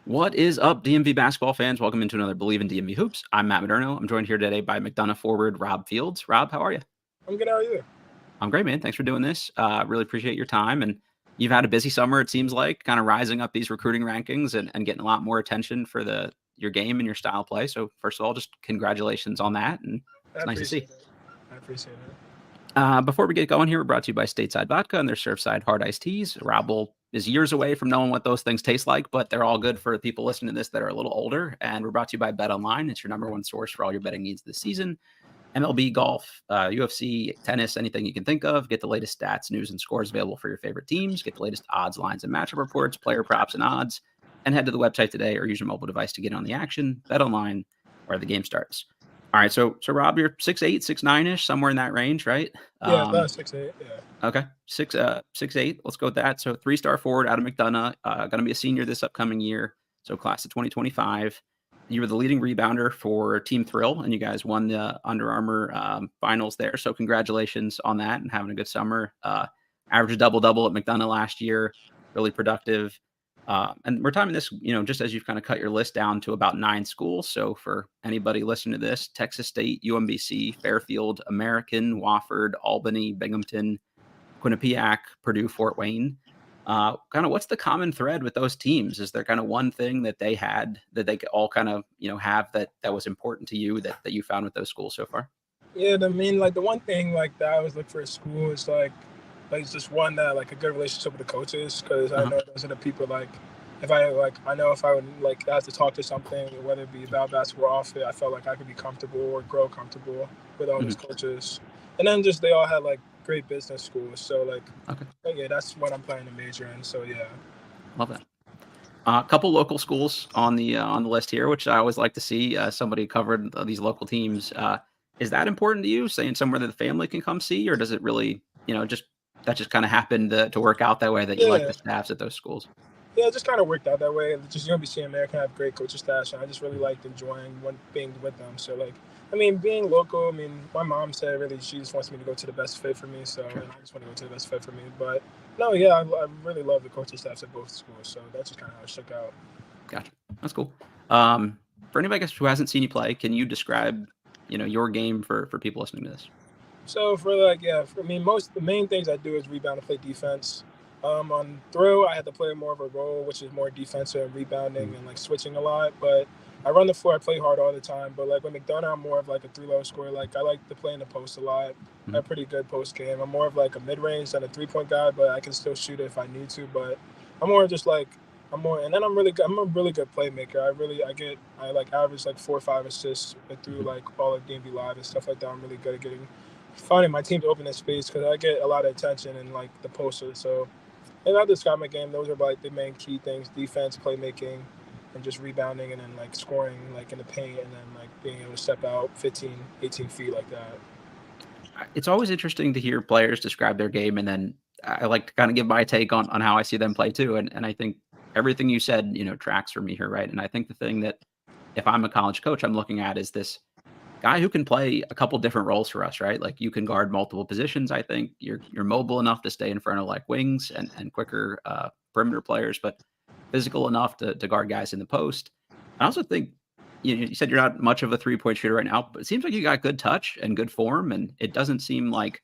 What is up, DMV basketball fans? Welcome into another Believe in DMV Hoops. I'm Matt McDonough. I'm joined here today by McDonough forward Rob Fields. Rob, how are you? I'm good. How are you? I'm great, man. Thanks for doing this. Really appreciate your time. And you've had a busy summer, it seems like, kind of rising up these recruiting rankings and getting a lot more attention for your game and your style of play. So first of all, just congratulations on that. And I it's nice to see. appreciate it. I appreciate it. Before we get going here, we're brought to you by Stateside Vodka and their Surfside Hard Iced Teas. Is years away from knowing what those things taste like, but they're all good for people listening to this that are a little older. And we're brought to you by BetOnline. It's your number one source for all your betting needs this season. MLB, golf, UFC, tennis, anything you can think of. Get the latest stats, news, and scores available for your favorite teams. Get the latest odds, lines, and matchup reports, player props, and odds. And head to the website today or use your mobile device to get on the action. BetOnline, where the game starts. All right, so Rob, you're 6'8", 6'9"-ish, somewhere in that range, right? Yeah, about 6'8". Yeah. Okay, 6'8". Let's go with that. So 3-star forward out of McDonough, going to be a senior this upcoming year. So class of 2025. You were the leading rebounder for Team Thrill, and you guys won the Under Armour finals there. So congratulations on that and having a good summer. Average double-double at McDonough last year, really productive. And we're timing this, just as you've kind of cut your list down to about 9 schools. So for anybody listening to this, Texas State, UMBC, Fairfield, American, Wofford, Albany, Binghamton, Quinnipiac, Purdue, Fort Wayne. Kind of what's the common thread with those teams? Is there kind of one thing that they had that they all kind of, have that was important to you that you found with those schools so far? Yeah, I mean, like the one thing like that I always look for a school is like just one that like a good relationship with the coaches, because I know those are the people I know if I would like have to talk to something, whether it be about basketball or off it, I felt like I could be comfortable or grow comfortable with all these coaches. And then just they all had like great business schools, so like yeah, that's what I'm planning to major in. So yeah, Love that. A couple local schools on the list here, which I always like to see. Somebody covered these local teams. Is that important to you? Saying somewhere that the family can come see, or does it really, just kind of happened to work out that way that you like the staffs at those schools? Yeah, it just kind of worked out that way. Just UMBC and American have great coaching staffs, and I just really liked enjoying being with them. So, like, I mean, being local, I mean, my mom said really she just wants me to go to the best fit for me, so and I just want to go to the best fit for me. But, no, yeah, I really love the coaching staffs at both schools, so that's just kind of how it shook out. Gotcha. That's cool. For anybody, I guess, who hasn't seen you play, can you describe, your game for people listening to this? So, the main things I do is rebound and play defense. On throw, I had to play more of a role, which is more defensive and rebounding and like switching a lot. But I run the floor, I play hard all the time. But like with McDonough, I'm more of like a 3-level scorer. Like I like to play in the post a lot. I have a pretty good post game. I'm more of like a mid-range than a 3-point guy, but I can still shoot it if I need to. But I'm more just like and then I'm really good. I'm a really good playmaker. I like average like 4 or 5 assists through like all of DMV Live and stuff like that. I'm really good at finding my team to open that space because I get a lot of attention in like the poster. So. And I describe my game. Those are like the main key things: defense, playmaking, and just rebounding, and then like scoring like in the paint, and then like being able to step out 15, 18 feet like that. It's always interesting to hear players describe their game, and then I like to kind of give my take on how I see them play too. And I think everything you said, tracks for me here, right? And I think the thing that if I'm a college coach, I'm looking at is this guy who can play a couple different roles for us, right? Like you can guard multiple positions. I think you're mobile enough to stay in front of like wings and quicker perimeter players, but physical enough to guard guys in the post. I also think you said you're not much of a 3-point shooter right now, but it seems like you got good touch and good form, and it doesn't seem like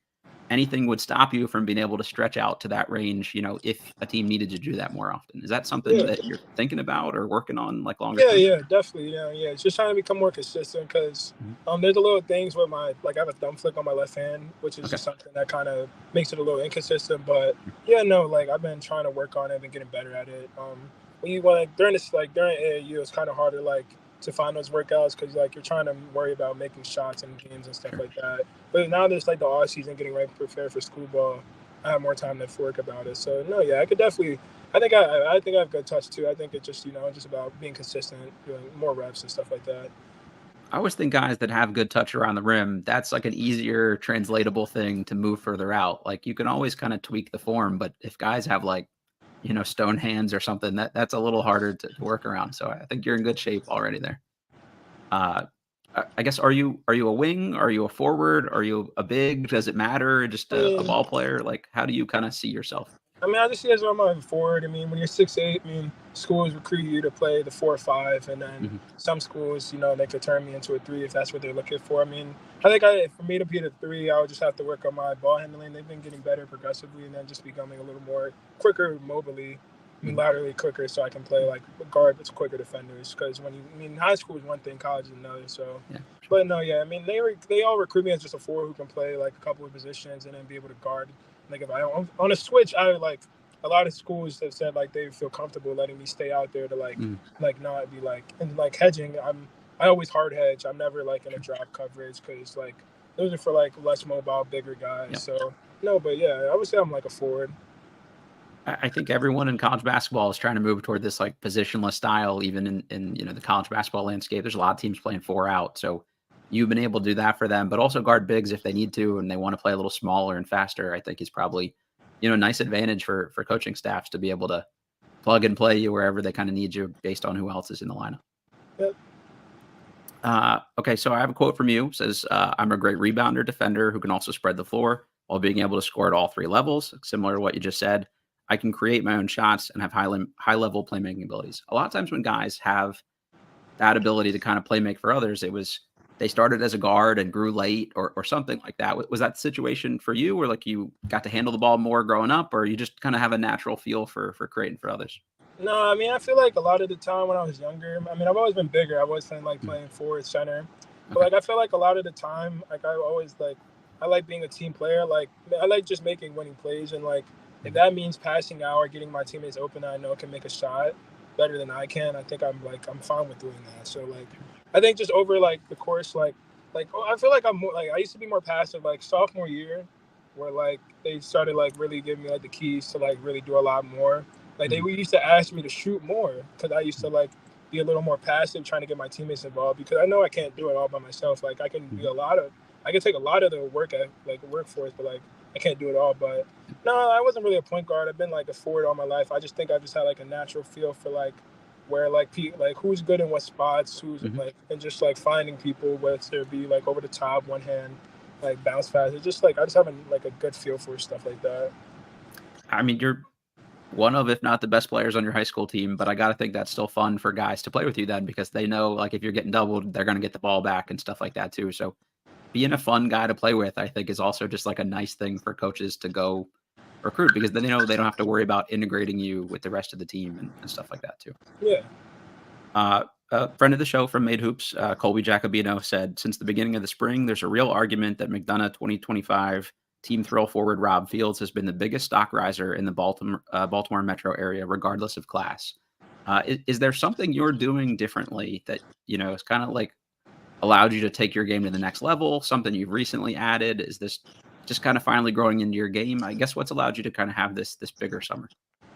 anything would stop you from being able to stretch out to that range, if a team needed to do that more often. Is that something that you're thinking about or working on like longer term? Yeah, definitely. Yeah. It's just trying to become more consistent because there's a little things with I have a thumb flick on my left hand, which is just something that kind of makes it a little inconsistent. But yeah, no, like I've been trying to work on it and getting better at it. When you during AAU, it's kind of harder to find those workouts because like you're trying to worry about making shots in games and stuff like that. But now there's like the off season, getting ready to prepare for school ball. I have more time to work about it. So no, yeah, I could definitely. I think I have good touch too. I think it's just just about being consistent, doing more reps and stuff like that. I always think guys that have good touch around the rim, that's like an easier translatable thing to move further out. Like you can always kind of tweak the form, but if guys have like, stone hands or something, that's a little harder to work around. So I think you're in good shape already there. I guess, are you a wing? Are you a forward? Are you a big? Does it matter? Just a ball player? Like, how do you kind of see yourself? I mean, I just see it as I'm a forward. I mean, when you're 6'8", I mean, schools recruit you to play the 4-5, and then Mhm. some schools, they could turn me into a 3 if that's what they're looking for. I mean, I think for me to be the 3, I would just have to work on my ball handling. They've been getting better progressively, and then just becoming a little more quicker mobily. I mean, Mhm. laterally quicker, so I can play like guard with quicker defenders. Because high school is one thing, college is another. So, Yeah, sure. but no, yeah, I mean, they all recruit me as just a 4 who can play like a couple of positions and then be able to guard. Like if I on a switch, I like a lot of schools have said like they feel comfortable letting me stay out there to Mhm. like not be like, and like hedging. I always hard hedge. I'm never like in a Sure. drop coverage because like those are for like less mobile, bigger guys. Yep. So no, but yeah, I would say I'm like a forward. I think everyone in college basketball is trying to move toward this like positionless style, even in the college basketball landscape. There's a lot of teams playing 4 out. So you've been able to do that for them, but also guard bigs if they need to and they want to play a little smaller and faster. I think is probably, a nice advantage for coaching staffs to be able to plug and play you wherever they kind of need you based on who else is in the lineup. Yep. Okay, so I have a quote from you. It says, "I'm a great rebounder, defender who can also spread the floor while being able to score at all 3 levels." Similar to what you just said, I can create my own shots and have high level playmaking abilities. A lot of times when guys have that ability to kind of play make for others, it was they started as a guard and grew late or something like that. Was that the situation for you, where like you got to handle the ball more growing up, or you just kind of have a natural feel for creating for others? No, I mean I feel like a lot of the time when I was younger, I mean I've always been bigger. I wasn't like Mhm. playing forward center, but Okay. like I feel like a lot of the time, like I always like I like being a team player. Like I like just making winning plays, and like if Mhm. that means passing out or getting my teammates open that I know can make a shot better than I can, I think I'm fine with doing that. So like I think just over like the course, I feel like I'm more like I used to be more passive like sophomore year, where like they started like really giving me like the keys to like really do a lot more. Like they Mhm. used to ask me to shoot more because I used to Mhm. like be a little more passive, trying to get my teammates involved because I know I can't do it all by myself. Like Mhm. I can take a lot of the workforce, but like I can't do it all. But no, I wasn't really a point guard. I've been like a forward all my life. I just think I just had like a natural feel for like where like who's good in what spots, who's Mhm. like, and just like finding people, whether it be like over the top, one hand, like bounce fast. It's just like I just have like a good feel for stuff like that. I mean, you're one of, if not the best players on your high school team, but I gotta think that's still fun for guys to play with you then because they know, like, if you're getting doubled, they're gonna get the ball back and stuff like that too. So being a fun guy to play with, I think, is also just like a nice thing for coaches to go recruit because then they don't have to worry about integrating you with the rest of the team and stuff like that too. Yeah. A friend of the show from Made Hoops, Colby Jacobino, said, "Since the beginning of the spring, there's a real argument that McDonough 2025 Team Thrill forward Rob Fields has been the biggest stock riser in the Baltimore metro area, regardless of class. Is there something you're doing differently that is kind of like allowed you to take your game to the next level? Something you've recently added? Is this just kind of finally growing into your game? I guess what's allowed you to kind of have this bigger summer?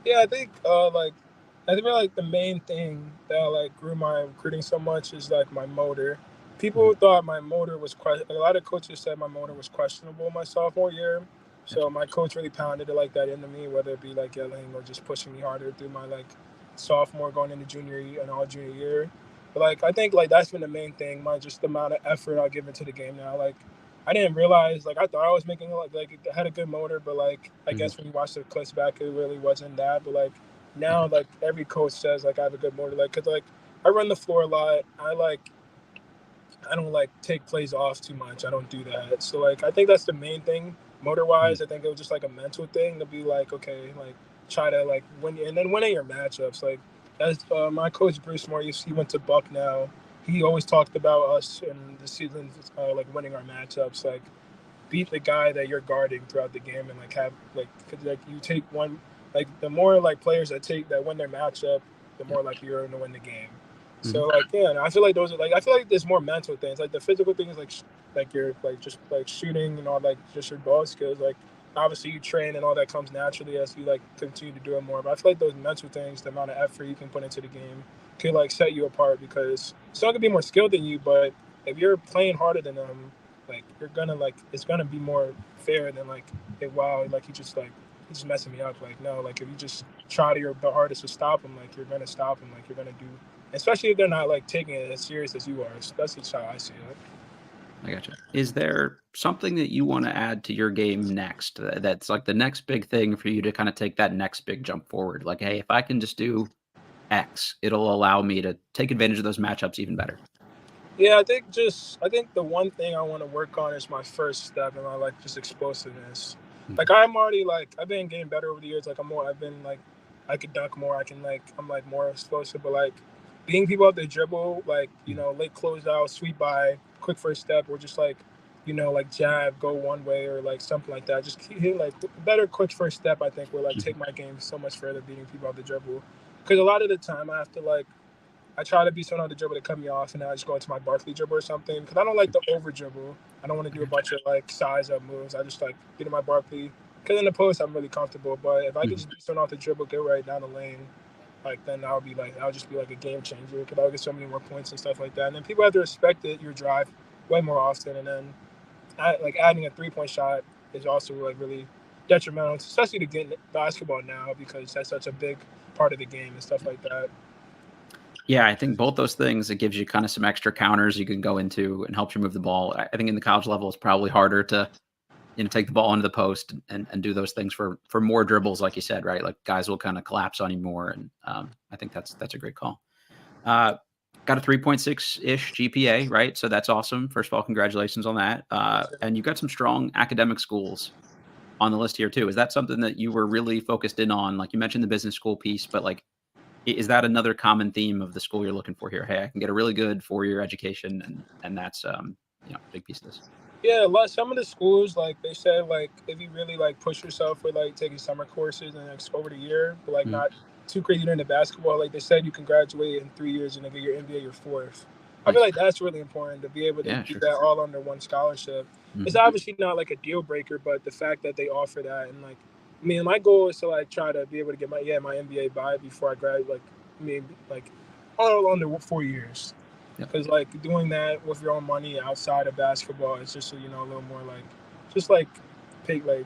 Yeah, I think like the main thing that like grew my recruiting so much is like my motor. Mhm. People thought my motor was a lot of coaches said my motor was questionable my sophomore year. So Gotcha. my coach really pounded it like that into me, whether it be like yelling or just pushing me harder through my like sophomore going into junior year and all junior year. But like I think like that's been the main thing, my just the amount of effort I give into the game now. Like I didn't realize like I thought I was making like I had a good motor, but like I Mhm. guess when you watch the clips back, it really wasn't that. But like Yeah. now, like every coach says like I have a good motor, like cause like I run the floor a lot. I don't like take plays off too much. I don't do that. So like I think that's the main thing motor Mhm. wise. I think it was just like a mental thing to be like okay, like try to like win and then winning your matchups. Like as my coach Bruce Morris, he went to Buck now. He always talked about us in the season, like winning our matchups, like beat the guy that you're guarding throughout the game and like have like cause like you take one like the more like players that win their matchup, the Yeah. more like you're going to win the game. Mhm. So like yeah, and I feel like those are like I feel like there's more mental things like the physical things like you're like just like shooting and all like just your ball skills like obviously you train and all that comes naturally as you like continue to do it more. But I feel like those mental things, the amount of effort you can put into the game, could like set you apart because someone could be more skilled than you, but if you're playing harder than them, like you're gonna like it's gonna be more fair than like hey wow like he's just messing me up like no like if you just try to your hardest to stop him like you're gonna stop him like you're gonna do especially if they're not like taking it as serious as you are. So that's just how I see it. I gotcha. Is there something that you want to add to your game next that's like the next big thing for you to kind of take that next big jump forward? Like, hey, if I can just do X, it'll allow me to take advantage of those matchups even better? Yeah, I think the one thing I want to work on is my first step and my like just explosiveness. Like I've been getting better over the years. Like I've been like I could dunk more. I'm like more explosive. But like being people out there dribble, like late closeout, sweep by, quick first step, or just like like jab, go one way or like something like that. Just keep hitting like better quick first step. I think will like take my game so much further. Beating people out the dribble, because a lot of the time I have to like. I try to be someone on the dribble to cut me off, and then I just go into my Barkley dribble or something. Because I don't like the over dribble. I don't want to do a bunch of like size up moves. I just like get in my Barkley. Because in the post, I'm really comfortable. But if I could just be someone off the dribble, get right down the lane, like then I'll just be like a game changer. Because I'll get so many more points and stuff like that. And then people have to respect your drive way more often. And then like adding a 3-point shot is also like really detrimental, especially to get basketball now because that's such a big part of the game and stuff like that. Yeah, I think both those things, it gives you kind of some extra counters you can go into and helps you move the ball. I think in the college level, it's probably harder to, take the ball into the post and do those things for more dribbles, like you said, right? Like guys will kind of collapse on you more. And I think that's a great call. Got a 3.6-ish GPA, right? So that's awesome. First of all, congratulations on that. And you've got some strong academic schools on the list here too. Is that something that you were really focused in on? Like you mentioned the business school piece, but like, is that another common theme of the school you're looking for here? Hey, I can get a really good 4-year education, and that's a big piece of this. Yeah, some of the schools like they said like if you really like push yourself with like taking summer courses and like over the year, but like not too crazy during the basketball, like they said you can graduate in 3 years and then get your MBA your fourth. I feel like that's really important to be able to do that all under one scholarship. It's obviously not like a deal breaker, but the fact that they offer that and like I mean, my goal is to like try to be able to get my MBA by before I graduate. Like, maybe like all under 4 years, because like doing that with your own money outside of basketball is just a little more like just like pig like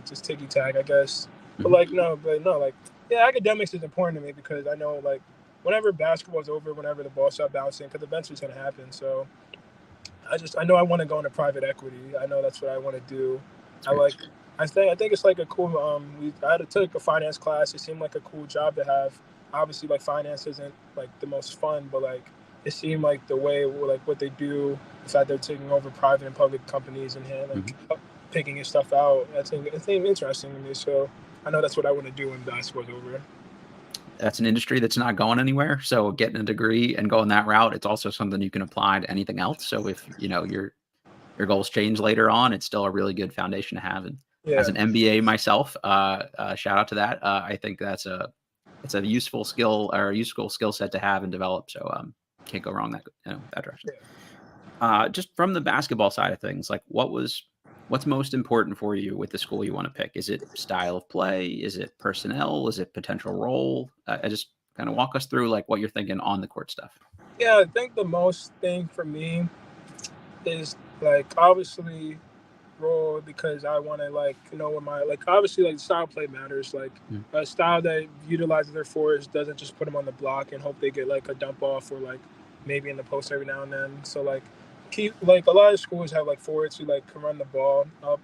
just ticky tack, I guess. But like no, like academics is important to me because I know like whenever basketball's over, whenever the ball stops bouncing, because eventually it's gonna happen. So I know I want to go into private equity. I know that's what I want to do. I think it's like a cool. I had to take a finance class. It seemed like a cool job to have. Obviously, like finance isn't like the most fun, but like it seemed like the way like what they do, the fact they're taking over private and public companies and picking your stuff out. It seemed interesting to me. So I know that's what I want to do when basketball's over. That's an industry that's not going anywhere. So getting a degree and going that route, it's also something you can apply to anything else. So if your goals change later on, it's still a really good foundation to have. And as an MBA myself, shout out to that. I think it's a useful skill or a useful skill set to have and develop. So can't go wrong that direction. Just from the basketball side of things, like what's most important for you with the school you want to pick? Is it style of play? Is it personnel? Is it potential role? I just kind of walk us through like what you're thinking on the court stuff. Yeah, I think the most thing for me is like obviously role because I want to like with my like obviously like style play matters, like a style that utilizes their forwards, doesn't just put them on the block and hope they get like a dump off or like maybe in the post every now and then. So like keep like a lot of schools have like forwards who like can run the ball up.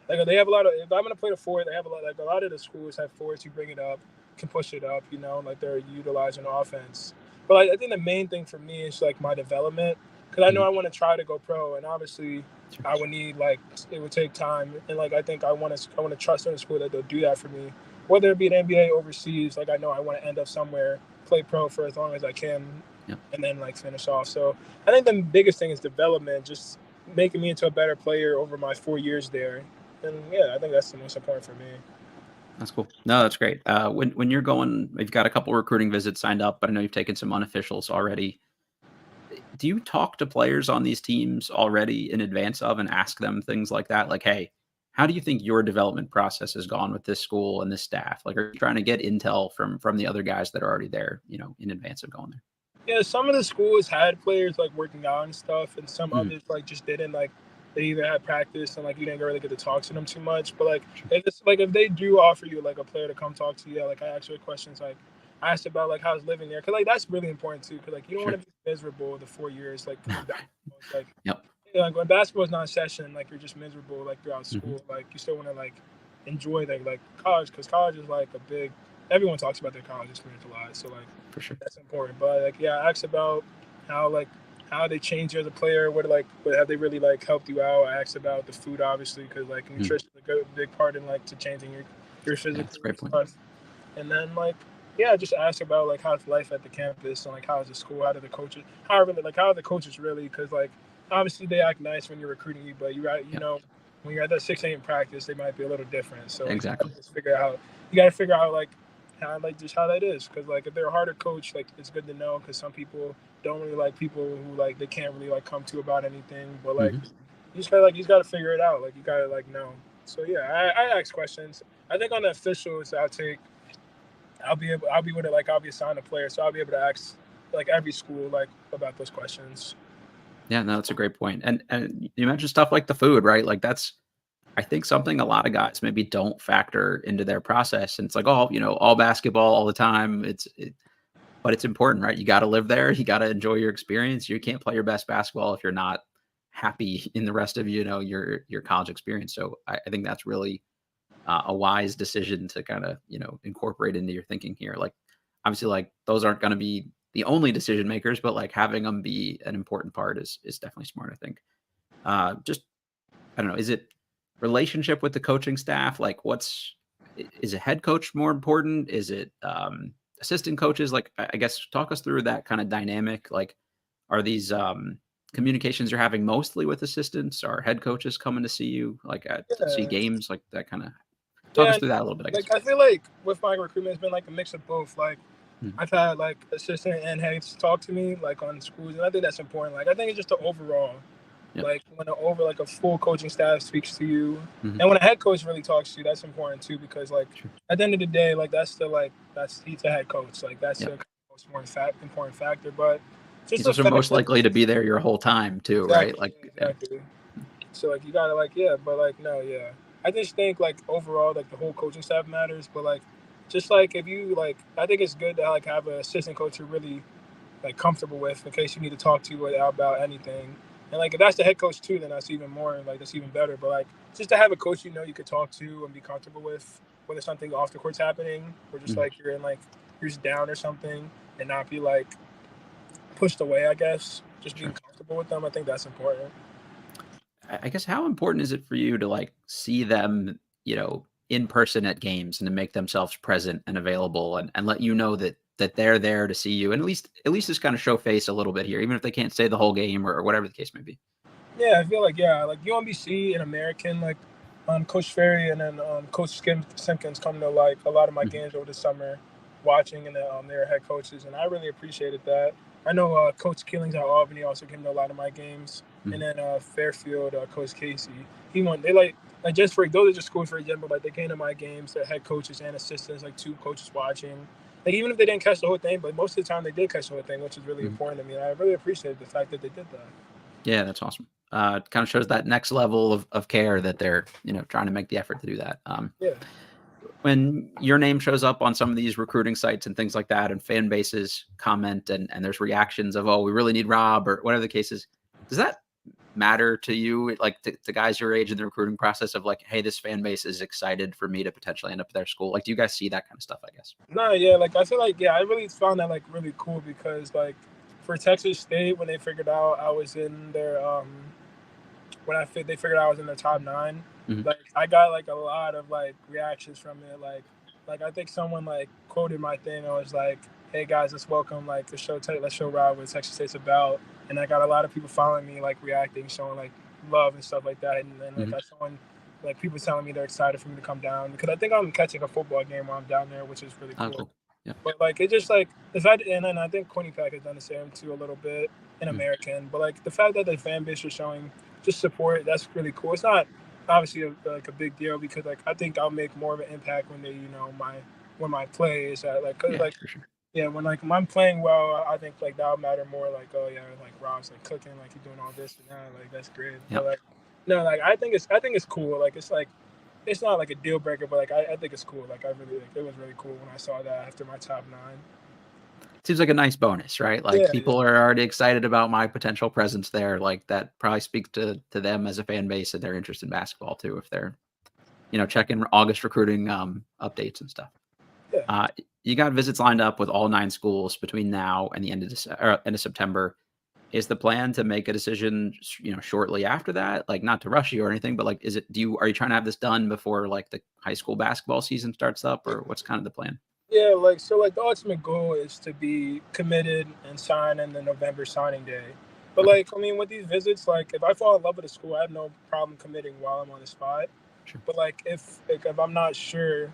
Like they have a lot of, if I'm gonna play the forward, they have a lot of the schools have forwards who bring it up, can push it up, like they're utilizing offense. But like I think the main thing for me is like my development, because I know I want to try to go pro, and obviously I would need like it would take time, and like I think I want to trust in the school that they'll do that for me, whether it be an NBA overseas. Like I know I want to end up somewhere, play pro for as long as I can, and then like finish off. So I think the biggest thing is development, just making me into a better player over my 4 years there, and I think that's the most important for me. That's cool. No, that's great. When you're going, you've got a couple recruiting visits signed up, but I know you've taken some unofficials already. Do you talk to players on these teams already in advance of and ask them things like that? Like, hey, how do you think your development process has gone with this school and this staff? Like, are you trying to get intel from the other guys that are already there, in advance of going there? Yeah, some of the schools had players like working out and stuff, and some others like just didn't. Like they either had practice and like you didn't really get to talk to them too much. But like if they do offer you like a player to come talk to you, like I ask you questions like I asked about like how's living there, because like that's really important too, because like you don't want to be miserable the 4 years like like when basketball is not a session, like you're just miserable like throughout school. Like you still want to like enjoy like college, because college is like a big everyone talks about their college experience a lot, so like For sure. that's important. But like I asked about how they changed you as a player. What have they really like helped you out? I asked about the food, obviously, because like nutrition is a big part in like to changing your physical That's a great point. stuff. And then like yeah, just ask about like how's life at the campus and like how's the school, how are the coaches really, because like obviously they act nice when you're recruiting you, but you know when you're at that 6 a.m. practice they might be a little different. So Exactly. You got to figure out like how that is, because like if they're a harder coach, like it's good to know, because some people don't really like people who like they can't really like come to about anything, but like you just gotta figure it out, like you gotta like know. So yeah, I ask questions. I think on the officials I'll be able to like I'll be assigned a player, so I'll be able to ask like every school like about those questions. Yeah, no, that's a great point. And you mentioned stuff like the food, right? Like that's I think something a lot of guys maybe don't factor into their process. And it's like, oh, all basketball all the time. But it's important, right? You got to live there. You got to enjoy your experience. You can't play your best basketball if you're not happy in the rest of, your college experience. So I think that's really a wise decision to kind of, incorporate into your thinking here. Like, obviously, like those aren't going to be the only decision makers, but like having them be an important part is definitely smart, I think. Just I don't know. Is it relationship with the coaching staff? Like, is a head coach more important? Is it assistant coaches? Like, I guess talk us through that kind of dynamic. Like, are these communications you're having mostly with assistants? Are head coaches coming to see you, like to see Yeah, games, like that kind of? Talk us yeah. through that a little bit, I guess. Like I feel like with my recruitment, it's been like a mix of both. Like Mhm. I've had like assistant and heads talk to me like on schools, and I think that's important. Like I think it's just the overall, Yep. like when like a full coaching staff speaks to you, Mhm. and when a head coach really talks to you, that's important too, because like Sure. at the end of the day, like he's the head coach. Like that's Yep. the most important factor. But just He's the also fact most that likely to be there your whole time too, right? exactly, Like, yeah. exactly. So like you gotta like yeah, but like no, yeah. I just think like overall like the whole coaching staff matters, but like just like if you like I think it's good to like have an assistant coach you're really like comfortable with in case you need to talk to about anything. And like if that's the head coach too, then that's even more like that's even better. But like just to have a coach you could talk to and be comfortable with, whether something off the court's happening or just Mhm. like you're just down or something, and not be like pushed away, I guess. Just being Sure. comfortable with them, I think that's important. I guess how important is it for you to like see them, in person at games and to make themselves present and available and let you know that they're there to see you and at least just kind of show face a little bit here, even if they can't stay the whole game or whatever the case may be. Yeah, I feel like like UMBC and American, like Coach Ferry and then Coach Simpkins come to like a lot of my Mhm. games over the summer, watching, and their head coaches, and I really appreciated that. I know Coach Killings at Albany also came to a lot of my games, and Mhm. then Fairfield, Coach Casey, he went. They like just for those are just schools, for example, like they came to my games, their head coaches and assistants, like two coaches watching. Like even if they didn't catch the whole thing, but most of the time they did catch the whole thing, which is really Mhm. important to me. And I really appreciated the fact that they did that. Yeah, that's awesome. It kind of shows that next level of care that they're, trying to make the effort to do that. Yeah. When your name shows up on some of these recruiting sites and things like that, and fan bases comment and there's reactions of, oh, we really need Rob or whatever the case is, does that matter to you? Like to guys your age in the recruiting process of like, hey, this fan base is excited for me to potentially end up at their school. Like, do you guys see that kind of stuff, I guess? No, yeah, like I feel like I really found that like really cool, because like for Texas State, when they figured out I was in their they figured out I was in their top 9, Mhm. like I got like a lot of like reactions from it. Like I think someone like quoted my thing. I was like, "Hey guys, let's welcome like let's show Rob what Texas State's about." And I got a lot of people following me, like reacting, showing like love and stuff like that. And then like Mhm. I someone like people telling me they're excited for me to come down, because I think I'm catching a football game while I'm down there, which is really Oh, cool. cool. Yeah. But like it just like the fact, and then I think Quinnipiac has done the same too a little bit in Mhm. American. But like the fact that the fan base is showing just support, that's really cool. It's not obviously like a big deal, because like I think I'll make more of an impact when they when my play is at like, cause Yeah, like for sure. yeah, when I'm playing well, I think like that'll matter more. Like, oh yeah, like Rob's like cooking, like he's doing all this and that, like that's great. But Yep. like no, like I think it's cool. Like it's not like a deal breaker, but like I think it's cool. Like I really like it was really cool when I saw that after my top 9. Seems like a nice bonus, right? Like Yeah, yeah, people are already excited about my potential presence there. Like that probably speaks to them as a fan base and their interest in basketball too, if they're, checking August recruiting updates and stuff. Yeah. You got visits lined up with all 9 schools between now and the end of end of September. Is the plan to make a decision, shortly after that? Like, not to rush you or anything, but like, are you trying to have this done before like the high school basketball season starts up, or what's kind of the plan? Yeah, like so like the ultimate goal is to be committed and sign in the November signing day. But Okay, like I mean with these visits, like if I fall in love with a school, I have no problem committing while I'm on the spot. sure. But like if I'm not sure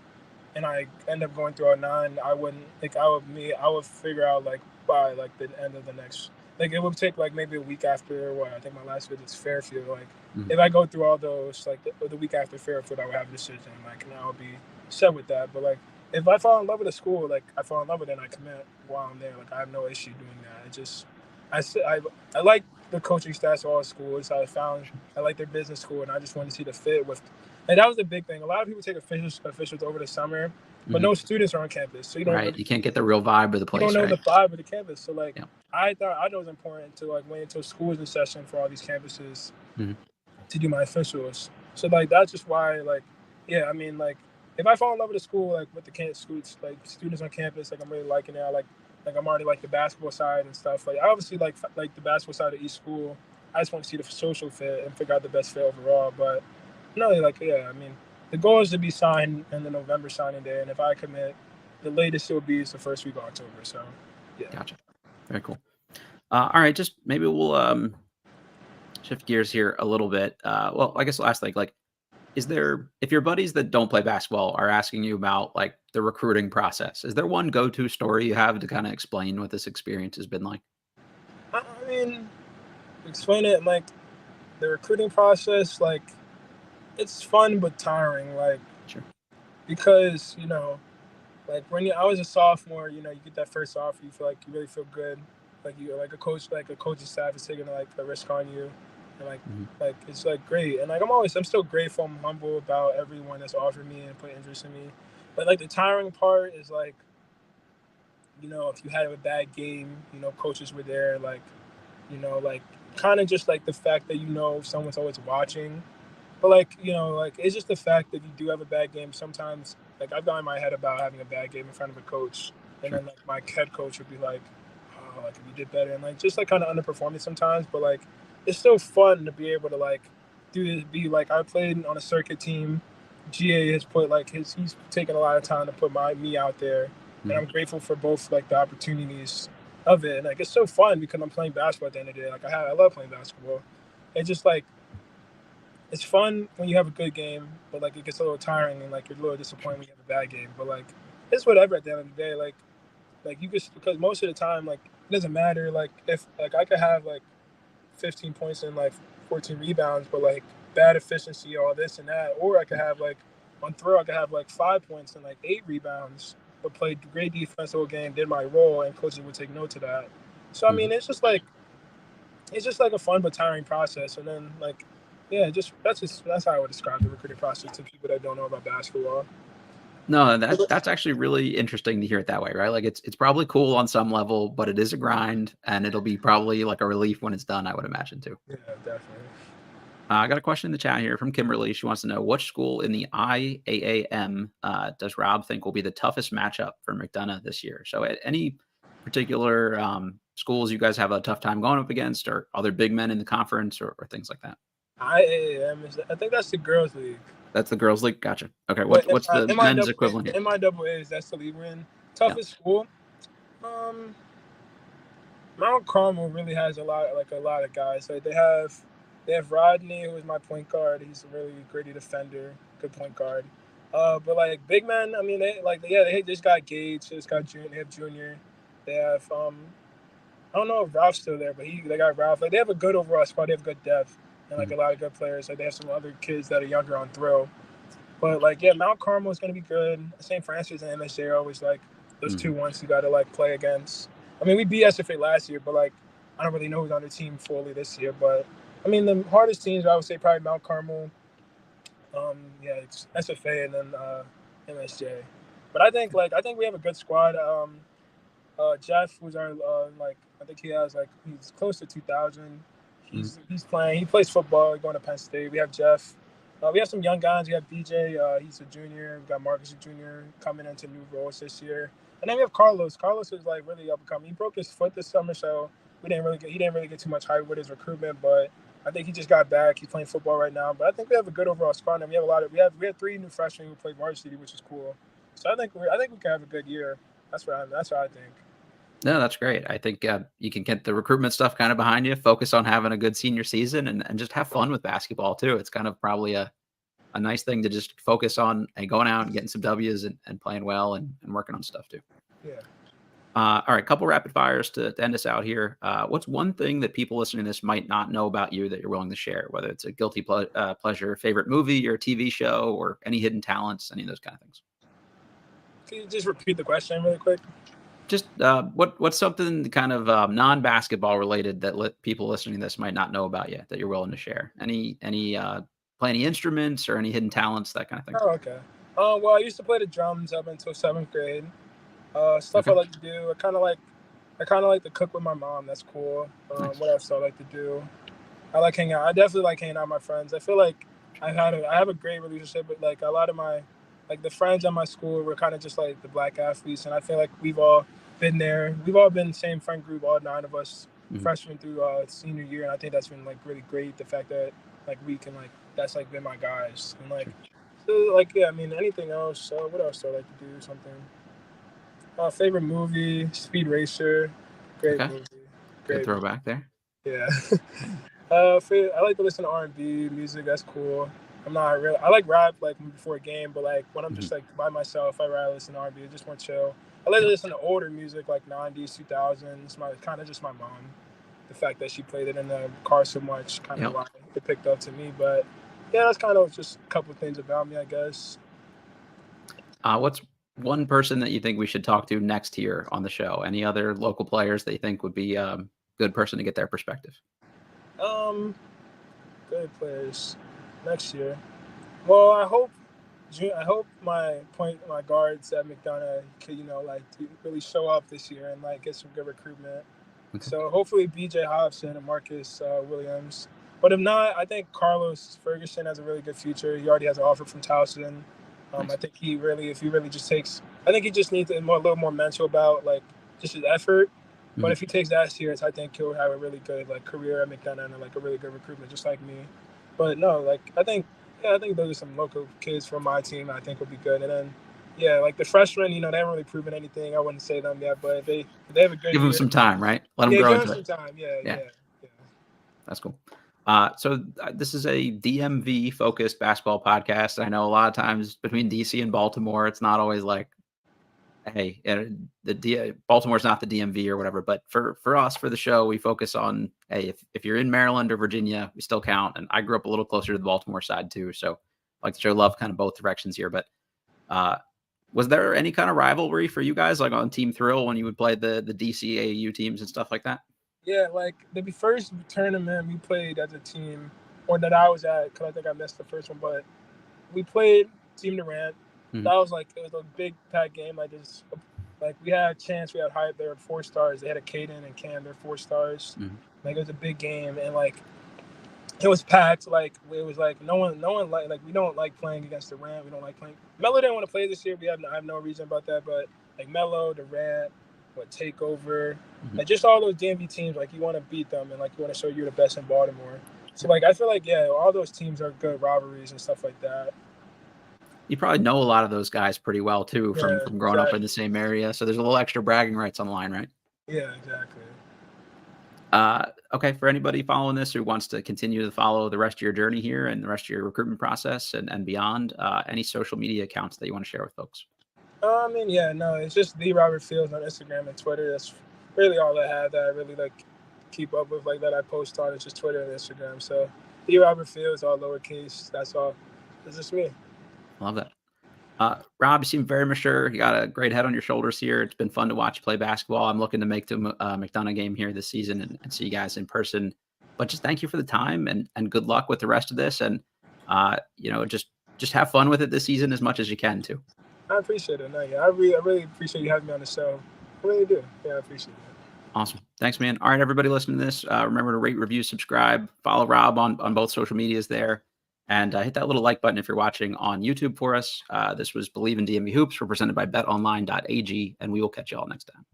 and I end up going through a nine, I wouldn't like I would figure out like by like the end of the next like it would take like maybe a week after what I think my last visit's Fairfield. Like Mhm. if I go through all those like the week after Fairfield, I would have a decision like and I would be set with that. But like if I fall in love with a school, like I fall in love with it and I commit while I'm there, like I have no issue doing that. It just I like the coaching staffs of all schools. I like their business school and I just want to see the fit with and that was the big thing. A lot of people take officials over the summer, but Mhm. no students are on campus. So you don't Right. really You can't get the real vibe of the you don't place, know right? the vibe of the campus. So like Yeah. I thought it was important to like wait until school's in session for all these campuses Mhm. to do my officials. So like that's just why like yeah, I mean like if I fall in love with a school like with the campus schools like students on campus like I'm really liking it. Like I'm already like the basketball side and stuff. Like I obviously like the basketball side of each school. I just want to see the social fit and figure out the best fit overall. But no, like yeah, I mean the goal is to be signed in the November signing day, and if I commit, the latest it will be is the first week of October. So yeah. Gotcha. Very cool. All right, just maybe we'll shift gears here a little bit. Well, I guess last thing, like, is there if your buddies that don't play basketball are asking you about like the recruiting process, is there one go-to story you have to kind of explain what this experience has been like? I mean, explain it like the recruiting process, like it's fun but tiring, like Sure. because like when I was a sophomore, you get that first offer, you feel like you really feel good, like you like a coach's staff is taking like a risk on you, and Mhm. like it's like great, and like I'm still grateful, I'm humble about everyone that's offered me and put interest in me, but like the tiring part is like if you had a bad game, coaches were there, like kind of just like the fact that someone's always watching. But like it's just the fact that you do have a bad game. Sometimes, like I've gotten in my head about having a bad game in front of a coach, and Sure. then like my head coach would be like, "Oh, like if you did better," and like just like kind of underperforming sometimes. But like it's still fun to be able to like do this. Be like I played on a circuit team. GA has put like he's taken a lot of time to put me out there, and Mhm. I'm grateful for both like the opportunities of it. And like it's so fun because I'm playing basketball at the end of the day. Like I love playing basketball. It's just like it's fun when you have a good game, but like it gets a little tiring and like you're a little Sure. disappointed when you have a bad game. But like it's whatever at the end of the day. Like you just because most of the time like it doesn't matter. Like if like I could have like 15 points and like 14 rebounds, but like bad efficiency, all this and that, or I could have like on throw I could have like 5 points and like 8 rebounds, but played great defense the whole game, did my role, and coaches would take note of that. So I mean, Mhm. it's just like a fun but tiring process, and then like yeah, that's how I would describe the recruiting process to people that don't know about basketball. No, that's actually really interesting to hear it that way, right? Like it's probably cool on some level, but it is a grind and it'll be probably like a relief when it's done, I would imagine too. Yeah, definitely. I got a question in the chat here from Kimberly. She wants to know which school in the IAAM does Rob think will be the toughest matchup for McDonough this year? So, any particular schools you guys have a tough time going up against, or other big men in the conference, or things like that? IAM I think that's the girls' league, That's the girls' league. Gotcha. Okay, but what's the men's equivalent here? MIAA is that's the league we're in. Yeah. Toughest school. Um, Mount Carmel really has a lot of guys. Like they have Rodney, who is my point guard. He's a really gritty defender, good point guard. But like big men, I mean, they just got Gage, they just got Junior. They have Junior. They have I don't know if Ralph's still there, but they got Ralph. Like they have a good overall squad. They have good depth and like Mhm. a lot of good players. Like they have some other kids that are younger on throw. But like yeah, Mount Carmel is gonna be good. St. Francis and MSJ are always like those two Mhm. ones you gotta like play against. I mean we beat SFA last year, but like I don't really know who's on the team fully this year. But I mean the hardest teams I would say probably Mount Carmel, yeah, it's SFA and then MSJ. But I think we have a good squad. Jeff was our like I think he's close to 2,000. Mhm. He's playing. He plays football. Going to Penn State. We have Jeff. We have some young guys. We have BJ. He's a junior. We got Marcus, a junior, coming into new roles this year. And then we have Carlos. Carlos is like really up and coming. He broke his foot this summer, so he didn't really get too much hype with his recruitment. But I think he just got back. He's playing football right now. But I think we have a good overall squad. And we have 3 new freshmen who play varsity, which is cool. So I think we can have a good year. That's what I think. No, that's great. I think you can get the recruitment stuff kind of behind you, focus on having a good senior season, and just have fun with basketball too. It's kind of probably a nice thing to just focus on and going out and getting some W's and playing well and working on stuff too. Yeah. All right, couple rapid fires to end us out here. What's one thing that people listening to this might not know about you that you're willing to share, whether it's a guilty pleasure, favorite movie or TV show, or any hidden talents, any of those kind of things? Can you just repeat the question really quick? Just what's something kind of non-basketball related that people listening to this might not know about you that you're willing to share? Any play any instruments or any hidden talents, that kind of thing? Oh, okay. Well, I used to play the drums up until 7th grade. Stuff Okay. I like to do. I kind of like to cook with my mom. That's cool. Nice. What else do I like to do? I like hanging out. I definitely like hanging out with my friends. I feel like I have a great relationship with like a lot of my the friends at my school. Were kind of just like the black athletes, and I feel like we've all been there. We've all been the same friend group, all 9 of us, freshman through senior year, and I think that's been like really great. The fact that like we can like that's like been my guys, and like so, like yeah. I mean, anything else? What else do I like to do? Something. Favorite movie, Speed Racer. Great Okay. movie. Good Great movie. throwback there. Yeah. I like to listen to R&B music. That's cool. I like rap like before a game, but like when I'm just like by myself, I rather listen to R&B. It's just more chill. I like to listen to older music like 90s, 2000s. Kind of just my mom. The fact that she played it in the car so much, kind of why it picked up to me. But yeah, that's kind of just a couple of things about me, I guess. What's one person that you think we should talk to next here on the show? Any other local players that you think would be a good person to get their perspective? Good players next year. Well, I hope my guards at McDonough can to really show up this year and like get some good recruitment. Okay. So hopefully BJ Hobson and Marcus Williams. But if not, I think Carlos Ferguson has a really good future. He already has an offer from Towson. Nice. I think if he really just takes, I think he just needs a little more mental about like just his effort. But if he takes that serious, I think he'll have a really good like career at McDonough and like a really good recruitment, just like me. But no, like I think those are some local kids from my team I think will be good. And then like the freshmen, they haven't really proven anything. I wouldn't say them yet, but if they have a good Give them some time, right? Let them grow into it. Give them some time. Yeah. That's cool. So this is a DMV focused basketball podcast. I know a lot of times between DC and Baltimore, it's not always like, hey, Baltimore's not the DMV or whatever. But for us, for the show, we focus on, hey, if you're in Maryland or Virginia, we still count. And I grew up a little closer to the Baltimore side too, so I like to show love kind of both directions here. But was there any kind of rivalry for you guys, like on Team Thrill, when you would play the DC AAU teams and stuff like that? Yeah, like the first tournament we played as a team, or that I was at, because I think I missed the first one, but we played Team Durant. That was it was a big packed game. Like we had a chance, we had hype. They were 4 stars. They had a Caden and Cam. They're 4 stars. Like it was a big game, and like it was packed. Like it was like no one like we don't like playing against Durant. We don't like playing. Melo didn't want to play this year. I have no reason about that, but like Melo, Durant, Takeover, like just all those DMV teams, like you want to beat them and like you want to show you're the best in Baltimore. So like I feel like all those teams are good rivalries and stuff like that. You probably know a lot of those guys pretty well too from growing up in the same area. So there's a little extra bragging rights on the line, right? Yeah, exactly. Okay, for anybody following this who wants to continue to follow the rest of your journey here and the rest of your recruitment process and beyond, any social media accounts that you want to share with folks? It's just the Robert Fields on Instagram and Twitter. That's really all I have that I really like keep up with, like that I post on. It's just Twitter and Instagram. So the Robert Fields, all lowercase. That's all. It's just me. I love that. Rob, you seem very mature. You got a great head on your shoulders here. It's been fun to watch you play basketball. I'm looking to make the McDonough game here this season and see you guys in person. But just thank you for the time and good luck with the rest of this. And just have fun with it this season as much as you can too. I appreciate it. I really appreciate you having me on the show. I really do. Yeah, I appreciate it. Awesome. Thanks, man. All right, everybody listening to this, remember to rate, review, subscribe, follow Rob on both social medias there. And hit that little like button if you're watching on YouTube for us. This was Believe in DMV Hoops, represented by betonline.ag, and we will catch you all next time.